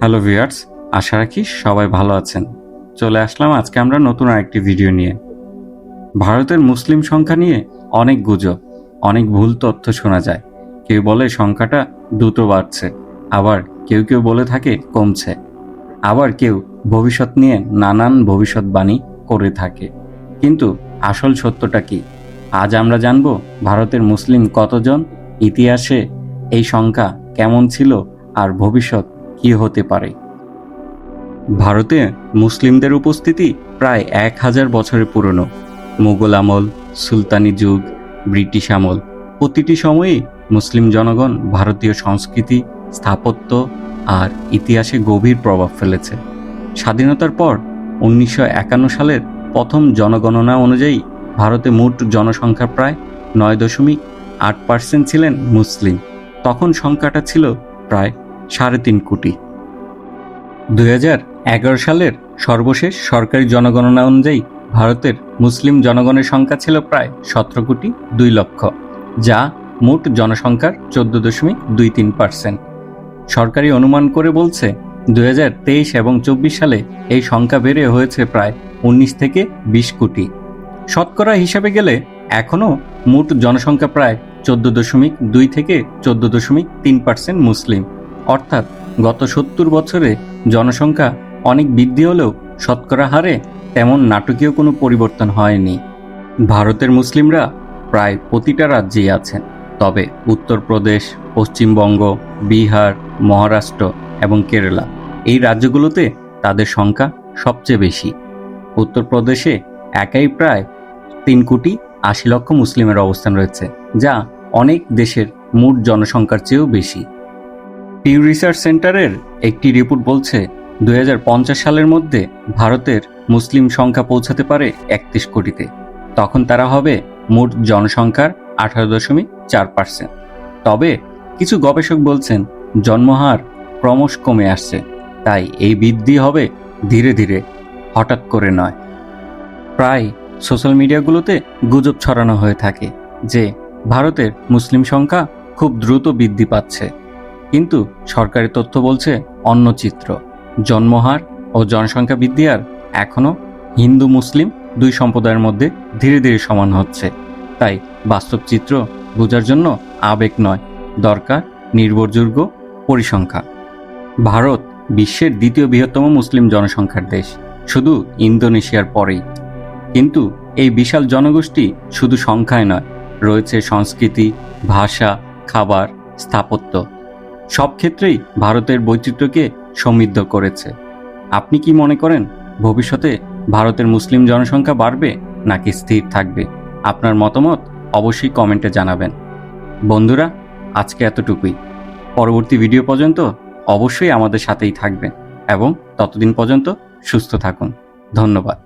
Hello viewers, আশা রাখি সবাই ভালো আছেন। চলে আসলাম আজকে আমরা নতুন আরেকটি ভিডিও নিয়ে। ভারতের মুসলিম সংখ্যা নিয়ে অনেক গুজব, অনেক ভুল তথ্য শোনা যায়। কেউ বলে সংখ্যাটা দ্রুত বাড়ছে, আবার কেউ কেউ বলে থাকে কমছে, আবার কেউ ভবিষ্যৎ নিয়ে নানান ভবিষ্যৎবাণী করে থাকে। কিন্তু আসল সত্যটা কি? আজ আমরা জানব ভারতের মুসলিম কতজন, ইতিহাসে এই সংখ্যা কেমন ছিল, আর ভবিষ্যৎ কি হতে পারে। ভারতে মুসলিমদের উপস্থিতি প্রায় 1000 বছরের পুরনো। মুঘল আমল, সুলতানি যুগ, ব্রিটিশ আমল, প্রতিটি সময়েই মুসলিম জনগণ ভারতীয় সংস্কৃতি, স্থাপত্য আর ইতিহাসে গভীর প্রভাব ফেলেছে। স্বাধীনতার পর 1951 সালের প্রথম জনগণনা অনুযায়ী ভারতে মোট জনসংখ্যা প্রায় 9.8% ছিলেন মুসলিম। তখন সংখ্যাটা ছিল প্রায় 3.5 কোটি। 2011 সালের সর্বশেষ সরকারি জনগণনা অনুযায়ী ভারতের মুসলিম জনগণের সংখ্যা ছিল প্রায় 17.2 কোটি, যা মোট জনসংখ্যার 14.23%। সরকারি অনুমান করে বলছে 2023 এবং 24 সালে এই সংখ্যা বেড়ে হয়েছে প্রায় 19 থেকে 20 কোটি। শতকরা হিসাবে গেলে এখনও মোট জনসংখ্যা প্রায় 14.2 থেকে 14.3% মুসলিম। অর্থাৎ গত 70 বছরে জনসংখ্যা অনেক বৃদ্ধি হলেও শতকরা হারে তেমন নাটকীয় কোনো পরিবর্তন হয়নি। ভারতের মুসলিমরা প্রায় প্রতিটা রাজ্যেই আছেন, তবে উত্তরপ্রদেশ, পশ্চিমবঙ্গ, বিহার, মহারাষ্ট্র এবং কেরালা এই রাজ্যগুলোতে তাদের সংখ্যা সবচেয়ে বেশি। উত্তরপ্রদেশে একাই প্রায় 3.80 কোটি মুসলিমের অবস্থান রয়েছে, যা অনেক দেশের মোট জনসংখ্যার চেয়েও বেশি। পিউ রিসার্চ সেন্টারের একটি রিপোর্ট বলছে 2050 সালের মধ্যে ভারতের মুসলিম সংখ্যা পৌঁছাতে পারে 31 কোটিতে। তখন তারা হবে মোট জনসংখ্যার 18.4%। তবে কিছু গবেষক বলছেন জন্মহার ক্রমশ কমে আসছে, তাই এই বৃদ্ধি হবে ধীরে ধীরে, হঠাৎ করে নয়। প্রায় সোশ্যাল মিডিয়াগুলোতে গুজব ছড়ানো হয়ে থাকে যে ভারতের মুসলিম সংখ্যা খুব দ্রুত বৃদ্ধি পাচ্ছে, কিন্তু সরকারি তথ্য বলছে অন্য চিত্র। জন্মহার ও জনসংখ্যা বৃদ্ধি হার এখনও হিন্দু মুসলিম দুই সম্প্রদায়ের মধ্যে ধীরে ধীরে সমান হচ্ছে। তাই বাস্তব চিত্র বোঝার জন্য আবেগ নয়, দরকার নির্ভরযোগ্য পরিসংখ্যান। ভারত বিশ্বের দ্বিতীয় বৃহত্তম মুসলিম জনসংখ্যার দেশ, শুধু ইন্দোনেশিয়ার পরেই। কিন্তু এই বিশাল জনগোষ্ঠী শুধু সংখ্যায় নয়, রয়েছে সংস্কৃতি, ভাষা, খাবার, স্থাপত্য, সব ক্ষেত্রেই ভারতের বৈচিত্র্যকে সমৃদ্ধ করেছে। আপনি কি মনে করেন ভবিষ্যতে ভারতের মুসলিম জনসংখ্যা বাড়বে নাকি স্থির থাকবে? আপনার মতামত অবশ্যই কমেন্টে জানাবেন। বন্ধুরা, আজকে এতটুকুই। পরবর্তী ভিডিও পর্যন্ত অবশ্যই আমাদের সাথেই থাকবেন এবং ততদিন পর্যন্ত সুস্থ থাকুন। ধন্যবাদ।